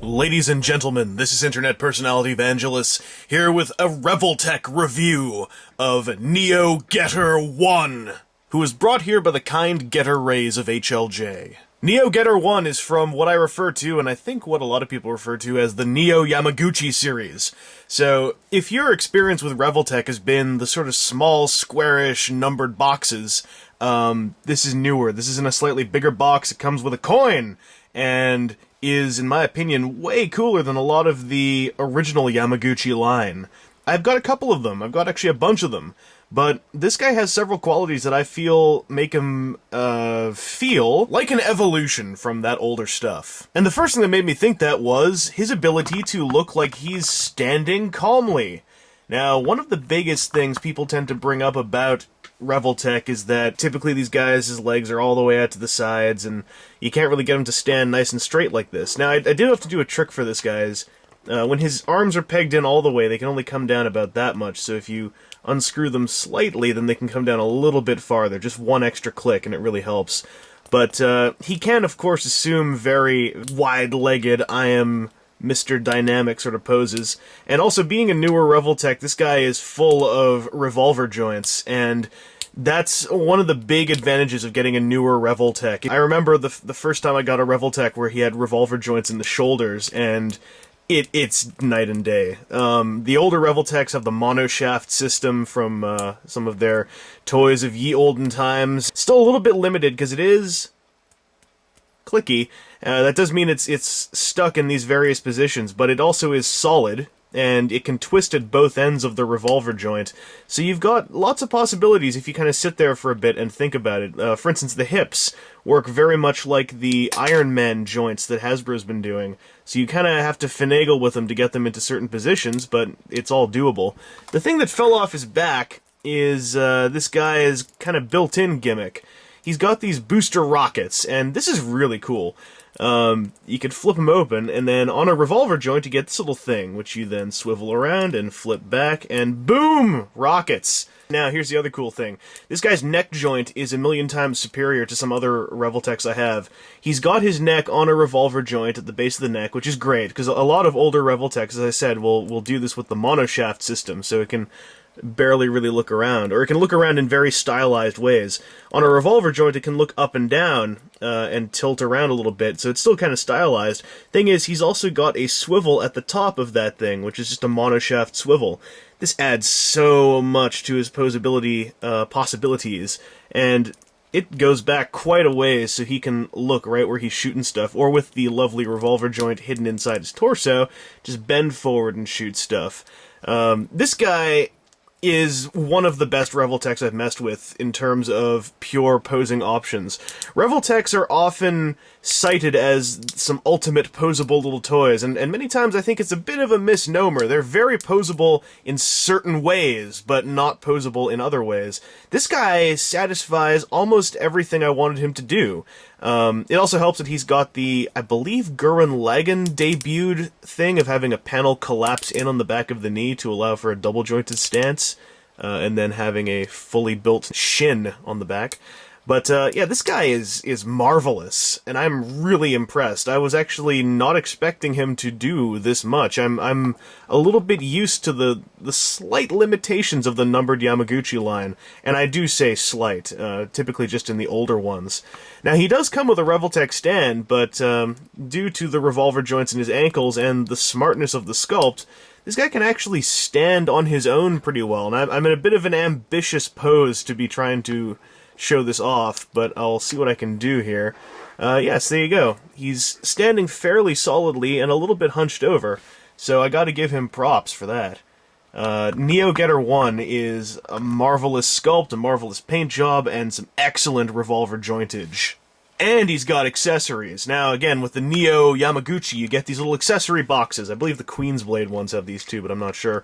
Ladies and gentlemen, this is internet personality Vangelus, here with a Revoltech review of Neo-Getter-1, who is brought here by the kind Getter rays of HLJ. Neo-Getter-1 is from what I refer to, and I think what a lot of people refer to as the Neo-Yamaguchi series. So, if your experience with Revoltech has been the sort of small, squarish, numbered boxes, this is newer. This is in a slightly bigger box. It comes with a coin, and is, in my opinion, way cooler than a lot of the original Yamaguchi line. I've got a couple of them. I've got actually a bunch of them. But this guy has several qualities that I feel make him, feel like an evolution from that older stuff. And the first thing that made me think that was his ability to look like he's standing calmly. Now, one of the biggest things people tend to bring up about Revoltech is that typically these guys' legs are all the way out to the sides, and you can't really get them to stand nice and straight like this. Now, I did have to do a trick for this, guys. When his arms are pegged in all the way, they can only come down about that much, so if you unscrew them slightly, then they can come down a little bit farther, just one extra click, and it really helps. But he can, of course, assume very wide-legged, I am Mr. Dynamic sort of poses. And also, being a newer Revoltech, this guy is full of revolver joints, and that's one of the big advantages of getting a newer Revoltech. I remember the first time I got a Revoltech where he had revolver joints in the shoulders, and it's night and day. The older Revoltechs have the monoshaft system from some of their toys of ye olden times. Still a little bit limited, because it is clicky. That does mean it's stuck in these various positions, but it also is solid, and it can twist at both ends of the revolver joint. So you've got lots of possibilities if you kind of sit there for a bit and think about it. For instance, the hips work very much like the Iron Man joints that Hasbro's been doing. So you kind of have to finagle with them to get them into certain positions, but it's all doable. The thing that fell off his back is this guy's kind of built-in gimmick. He's got these booster rockets, and this is really cool. You could flip them open, and then on a revolver joint you get this little thing, which you then swivel around and flip back, and boom! Rockets! Now, here's the other cool thing. This guy's neck joint is a million times superior to some other Revoltechs I have. He's got his neck on a revolver joint at the base of the neck, which is great, because a lot of older Revoltechs, as I said, will do this with the monoshaft system, so it can barely really look around, or it can look around in very stylized ways. On a revolver joint, it can look up and down and tilt around a little bit, so it's still kind of stylized. Thing is, he's also got a swivel at the top of that thing, which is just a monoshaft swivel. This adds so much to his posability possibilities, and it goes back quite a ways so he can look right where he's shooting stuff, or with the lovely revolver joint hidden inside his torso, just bend forward and shoot stuff. This guy is one of the best Revoltechs I've messed with in terms of pure posing options. Revoltechs are often cited as some ultimate posable little toys, and many times I think it's a bit of a misnomer. They're very posable in certain ways, but not posable in other ways. This guy satisfies almost everything I wanted him to do. It also helps that he's got the, I believe Gurren Lagann debuted thing of having a panel collapse in on the back of the knee to allow for a double-jointed stance, and then having a fully built shin on the back. But, yeah, this guy is marvelous, and I'm really impressed. I was actually not expecting him to do this much. I'm a little bit used to the slight limitations of the numbered Yamaguchi line, and I do say slight, typically just in the older ones. Now, he does come with a Revoltech stand, but due to the revolver joints in his ankles and the smartness of the sculpt, this guy can actually stand on his own pretty well, and I'm in a bit of an ambitious pose to be trying to show this off, but I'll see what I can do here. Yes, there you go. He's standing fairly solidly and a little bit hunched over, so I gotta give him props for that. Neo-Getter-1 is a marvelous sculpt, a marvelous paint job, and some excellent revolver jointage. And he's got accessories. Now, again, with the Neo-Yamaguchi, you get these little accessory boxes. I believe the Queen's Blade ones have these too, but I'm not sure.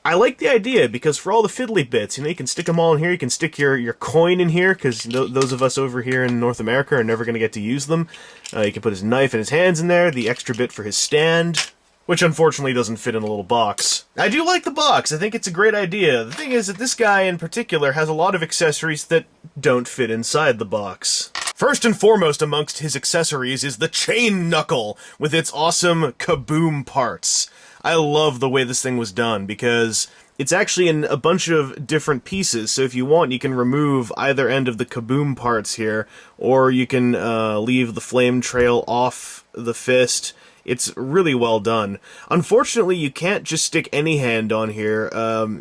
I like the idea, because for all the fiddly bits, you can stick them all in here, you can stick your coin in here, because those of us over here in North America are never going to get to use them. You can put his knife and his hands in there, the extra bit for his stand, which unfortunately doesn't fit in a little box. I do like the box, I think it's a great idea. The thing is that this guy in particular has a lot of accessories that don't fit inside the box. First and foremost amongst his accessories is the chain knuckle with its awesome kaboom parts. I love the way this thing was done because it's actually in a bunch of different pieces, so if you want, you can remove either end of the kaboom parts here, or you can leave the flame trail off the fist. It's really well done. Unfortunately, you can't just stick any hand on here.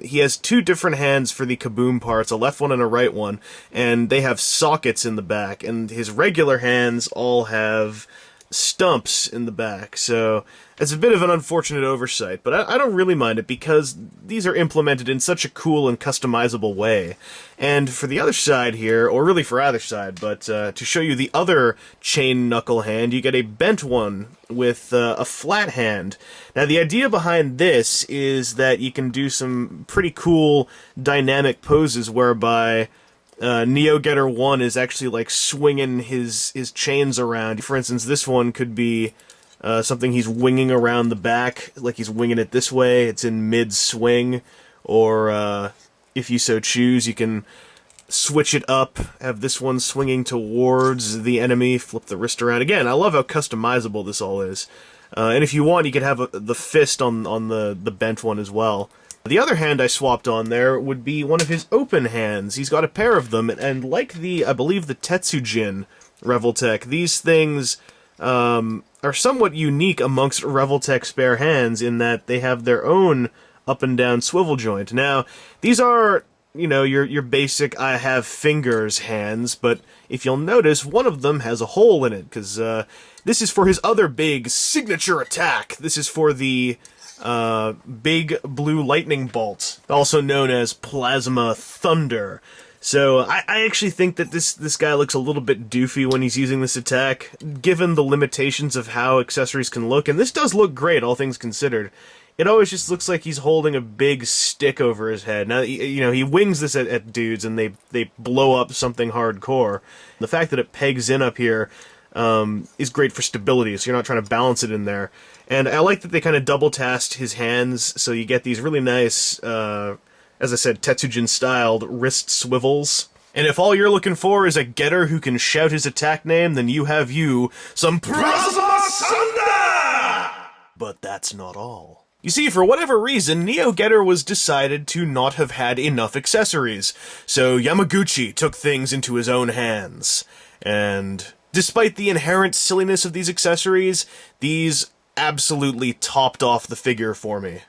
He has two different hands for the kaboom parts, a left one and a right one, and they have sockets in the back, and his regular hands all have stumps in the back, so it's a bit of an unfortunate oversight, but I don't really mind it because these are implemented in such a cool and customizable way. And for the other side here, or really for either side, but to show you the other chain knuckle hand, you get a bent one with a flat hand. Now the idea behind this is that you can do some pretty cool dynamic poses whereby Getter-1 is actually like swinging his chains around. For instance, this one could be something he's winging around the back, like he's winging it this way, it's in mid-swing, or if you so choose, you can switch it up, have this one swinging towards the enemy, flip the wrist around. Again, I love how customizable this all is. And if you want, you could have the fist on the bent one as well. The other hand I swapped on there would be one of his open hands. He's got a pair of them, and like I believe the Tetsujin Revoltech, these things are somewhat unique amongst Revoltech spare hands in that they have their own up and down swivel joint. Now, these are, you know, your basic I have fingers hands, but if you'll notice, one of them has a hole in it, because this is for his other big signature attack. This is for the big blue lightning bolt, also known as Plasma Thunder. So I actually think that this guy looks a little bit doofy when he's using this attack, given the limitations of how accessories can look, and this does look great, all things considered. It always just looks like he's holding a big stick over his head. Now, you know, he wings this at dudes, and they blow up something hardcore. The fact that it pegs in up here is great for stability, so you're not trying to balance it in there. And I like that they kind of double-tasked his hands, so you get these really nice, as I said, Tetsujin-styled wrist swivels. And if all you're looking for is a getter who can shout his attack name, then you have some Plasma Thunder! But that's not all. You see, for whatever reason, Neo-Getter was decided to not have had enough accessories, so Yamaguchi took things into his own hands. And despite the inherent silliness of these accessories, these absolutely topped off the figure for me.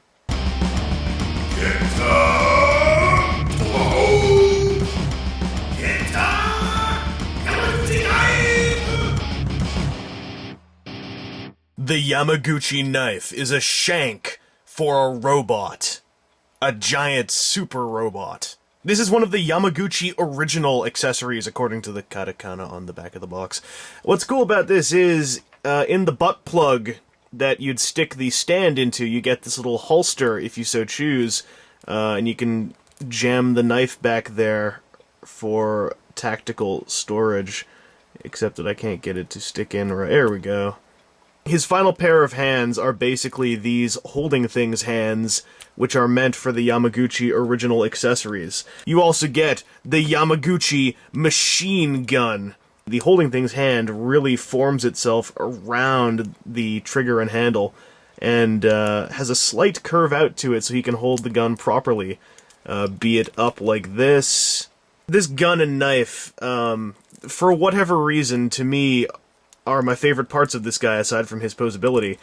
The Yamaguchi Knife is a shank for a robot. A giant super robot. This is one of the Yamaguchi original accessories, according to the katakana on the back of the box. What's cool about this is, in the butt plug that you'd stick the stand into, you get this little holster, if you so choose, and you can jam the knife back there for tactical storage, except that I can't get it to stick in right. There we go. His final pair of hands are basically these holding things hands, which are meant for the Yamaguchi original accessories. You also get the Yamaguchi machine gun. The holding things hand really forms itself around the trigger and handle, and has a slight curve out to it so he can hold the gun properly, be it up like this. This gun and knife, for whatever reason, to me, are my favorite parts of this guy, aside from his posability.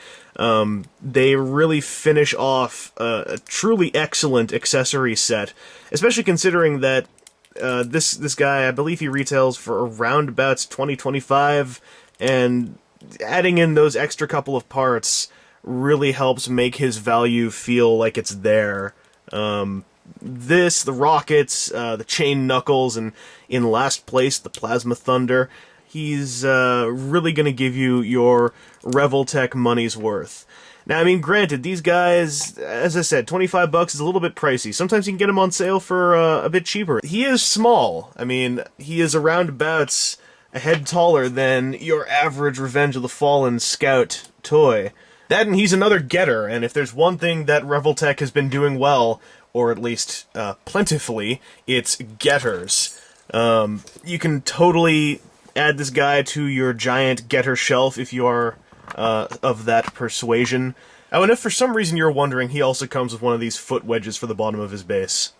They really finish off a truly excellent accessory set, especially considering that this guy, I believe he retails for around about $20-25, and adding in those extra couple of parts really helps make his value feel like it's there. The rockets, the chain knuckles, and in last place, the Plasma Thunder. He's really going to give you your Revoltech money's worth. Now, I mean, granted, these guys, as I said, $25 is a little bit pricey. Sometimes you can get them on sale for a bit cheaper. He is small. I mean, he is around about a head taller than your average Revenge of the Fallen Scout toy. That, and he's another getter, and if there's one thing that Revoltech has been doing well, or at least plentifully, it's getters. You can totally add this guy to your giant Getter shelf if you are of that persuasion. Oh, and if for some reason you're wondering, he also comes with one of these foot wedges for the bottom of his base.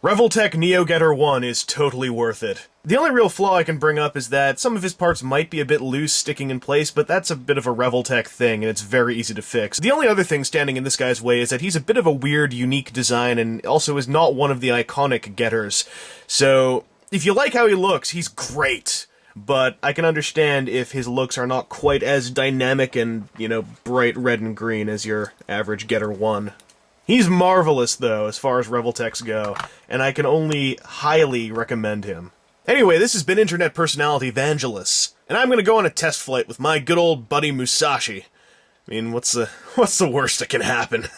Revoltech Neo Getter-1 is totally worth it. The only real flaw I can bring up is that some of his parts might be a bit loose sticking in place, but that's a bit of a Revoltech thing, and it's very easy to fix. The only other thing standing in this guy's way is that he's a bit of a weird, unique design, and also is not one of the iconic Getters. So, if you like how he looks, he's great. But I can understand if his looks are not quite as dynamic and, bright red and green as your average Getter-1. He's marvelous, though, as far as Revoltechs go, and I can only highly recommend him. Anyway, this has been internet personality Vangelus, and I'm gonna go on a test flight with my good old buddy Musashi. I mean, what's the worst that can happen?